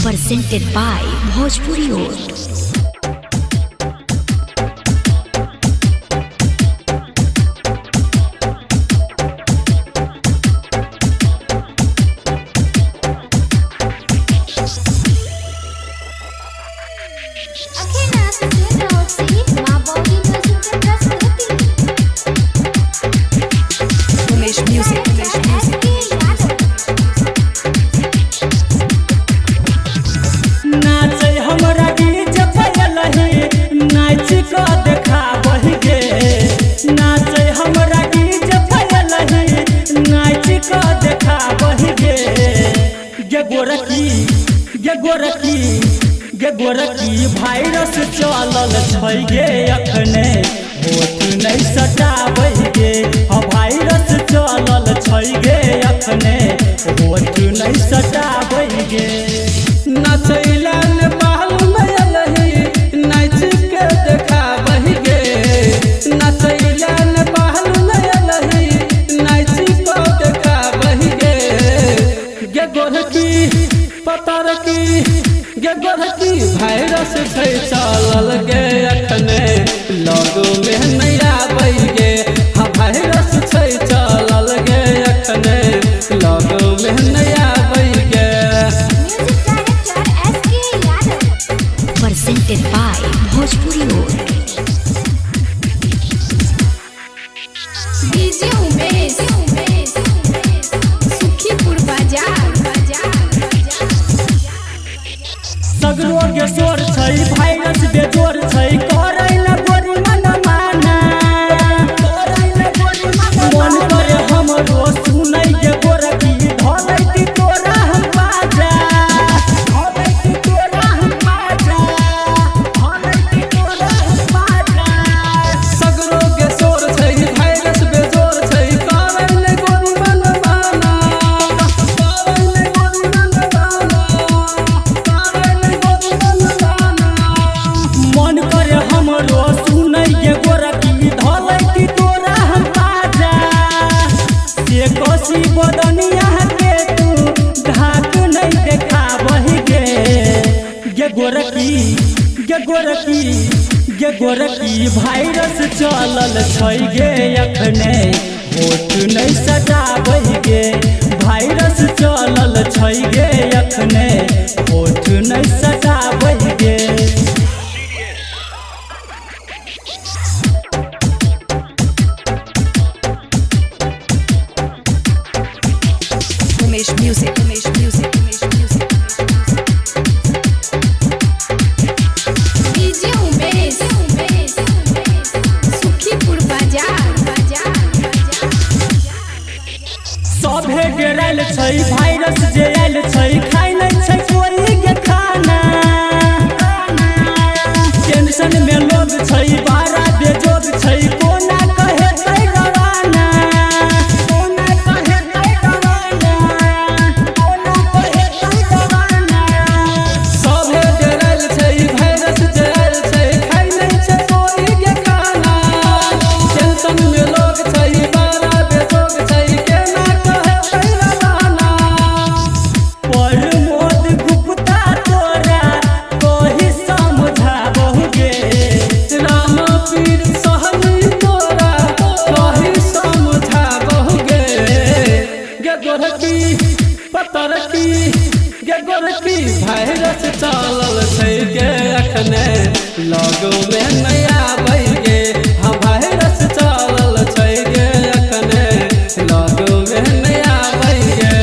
presented by Bhojpuri Road. Gorkhi virus चलल छै गे अखने होठ नहीं सटाबै गे वायरस चलल छै गे अखने होठ नहीं सटाबै गे नचैला नेपाल में अलही नाच के देखाबै गे नचैला नेपाल में अलही नाच के देखाबै गे गोरखी पतर की गोरखी वायरस छै चलल गे अखने लगो में नहीं आबै गे वायरस छै चलल गे अखने लगो में नहीं आबै गे। Presented by Bhojpuri Road. DJ Umesh, Sukhipur Bazaar. सगरो के सोर छै वायरस बेजोर छै करै न गोरी मन माना मन करे हमरो सुनै गे गोरखी धरैती तोरा हम बाजा धरैती तोरा हम बाजा धरैती तोरा हम बाजा सगरो के सोर छै वायरस बेजोर छै करै न गोरी मन माना करै न गोरी मन माना मन करे हमरो सुनै गे गोरखी धरैती तोरा हम बाजा से कोसी बदनिया के तू ढाक नहीं देखाबही गे गोरखी वायरस चलल छै गे अखने होठ नहीं सटाबै गे वायरस चलल छै गे अखने होठ नहीं सटाबै गे। Music. DJ Umesh, Sukhipur Bazaar. सभे डेराइल छै वायरस जे आइल छै खाइ नहीं छै कोई के खाना टेंशन में लोग छै बारा बेजोग छै कोना कहे तै रवाना कोना कहे तै रवाना कोना कहे तै रवाना सभे डेराइल छै वायरस जे आइल छै खाइ नहीं छै कोई के खाना टेंशन में लोग छै बारा बेजोग छै केना गोरखी वायरस चलल छै गे अखने लगो में नहीं आबै गे वायरस चलल छै गे अखने लगो में नहीं आबै गे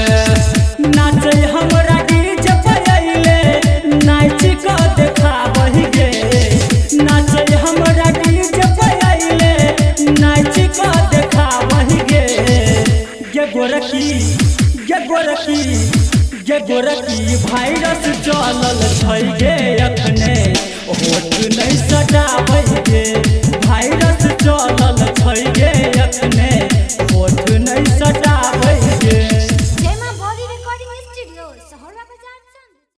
नाचै हमरा डीजे पर अइले नाच के देखाबै गे नाचै हमरा डीजे पर अइले नाच के देखाबै गे गोरखी वायरस चलल छै गे अखने होठ नहीं सटाबै गे वायरस चलल छै गे